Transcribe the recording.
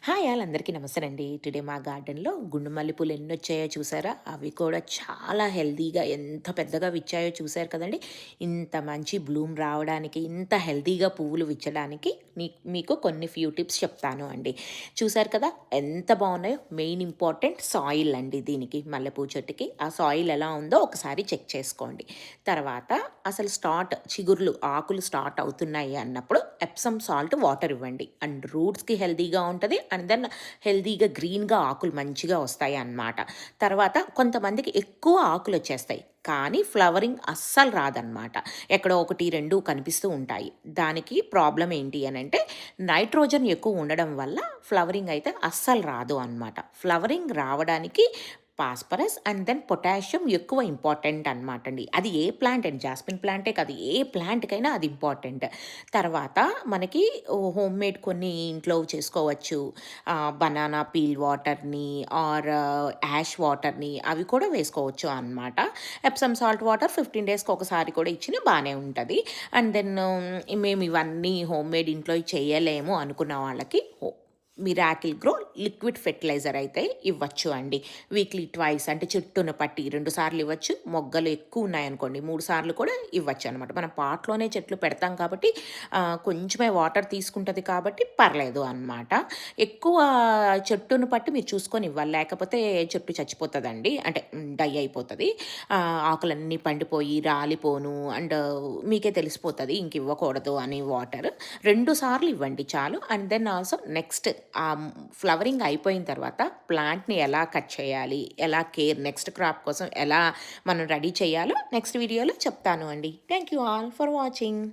Hi all అందరికీ నమస్తేనండి. Today మా గార్డెన్‌లో గుండు మల్లెపూలు ఎన్నొచ్చాయో చూసారా? అవి కూడా చాలా హెల్తీగా ఎంత పెద్దగా విచ్చాయో చూసారు కదండీ! ఇంత మంచి బ్లూమ్ రావడానికి, ఇంత హెల్తీగా పువ్వులు విచ్చడానికి మీకు కొన్ని ఫ్యూ టిప్స్ చెప్తాను అండి. చూసారు కదా! ఎంత బాగున్నాయో. మెయిన్ ఇంపార్టెంట్ సాయిల్ అండి దీనికి మల్లెపూ చెట్టుకి. ఆ సాయిల్ ఎలా ఉందో ఒకసారి చెక్ చేసుకోండి. తర్వాత అసలు చిగుర్లు, ఆకులు స్టార్ట్ అవుతున్నాయి అన్నప్పుడు ఎప్సమ్ సాల్ట్ వాటర్ ఇవ్వండి. అండ్ రూట్స్‌కి హెల్తీగా ఉంటది. అండ్ దెన్ హెల్తీగా గ్రీన్‌గా ఆకులు మంచిగా వస్తాయి అన్నమాట. తర్వాత కొంతమందికి ఎక్కువ ఆకులొచ్చేస్తాయి. కానీ ఫ్లవరింగ్ అస్సలు రాదనమాట. ఎక్కడో 1, 2 కనిపిస్తూ ఉంటాయి. దానికి ప్రాబ్లమ్ ఏంటి అనంటే నైట్రోజన్ ఎక్కువ ఉండడం వల్ల ఫ్లవరింగ్ అయితే అస్సలు రాదు అనమాట. ఫ్లవరింగ్ రావడానికి ఫాస్ఫరస్ అండ్ దెన్ పొటాషియం ఎక్కువ ఇంపార్టెంట్ అనమాట అండి. అది ఏ ప్లాంట్ అండి, జాస్మిన్ ప్లాంటే కాదు, ఏ ప్లాంట్‌కైనా అది ఇంపార్టెంట్. తర్వాత మనకి హోమ్‌మేడ్ కొన్ని ఇంట్లో చేసుకోవచ్చు. బనానా పీల్ వాటర్‌ని ఆర్ యాష్ వాటర్‌ని అవి కూడా వేసుకోవచ్చు అనమాట. ఎప్సమ్ సాల్ట్ వాటర్ 15 డేస్‌కి ఒకసారి కూడా ఇచ్చినా బానే ఉంటది. అండ్ దెన్ మేము ఇవన్నీ హోమ్‌మేడ్ ఇంట్లో చేయలేము అనుకున్న వాళ్ళకి మిరాకిల్ గ్రో లిక్విడ్ ఫెర్టిలైజర్ అయితే ఇవ్వచ్చు అండి. వీక్లీ ట్వైస్ అంటే చెట్టున పట్టి 2 సార్లు ఇవ్వచ్చు. మొగ్గలు ఎక్కువ ఉన్నాయనుకోండి 3 సార్లు కూడా ఇవ్వచ్చు అనమాట. మనం పాట్‌లోనే చెట్లు పెడతాం కాబట్టి కొంచెమే వాటర్ తీసుకుంటది కాబట్టి పర్లేదు అనమాట. ఎక్కువ చెట్టును బట్టి మీరు చూసుకొని ఇవ్వాలి. లేకపోతే చెట్టు చచ్చిపోతదండి. అంటే డై అయిపోతది. ఆకులన్నీ పండిపోయి రాలిపోను అండ్ మీకే తెలిసిపోతది ఇంకివ్వకూడదు అని వాటర్. 2 సార్లు ఇవ్వండి చాలు. And then also next flowering అయిపోయిన తర్వాత ప్లాంట్‌ని ఎలా కట్ చేయాలి? ఎలా నెక్స్ట్ క్రాప్ కోసం ఎలా మనం రెడీ చేయాలో నెక్స్ట్ వీడియోలో చెప్తాను అండి. Thank you all for watching.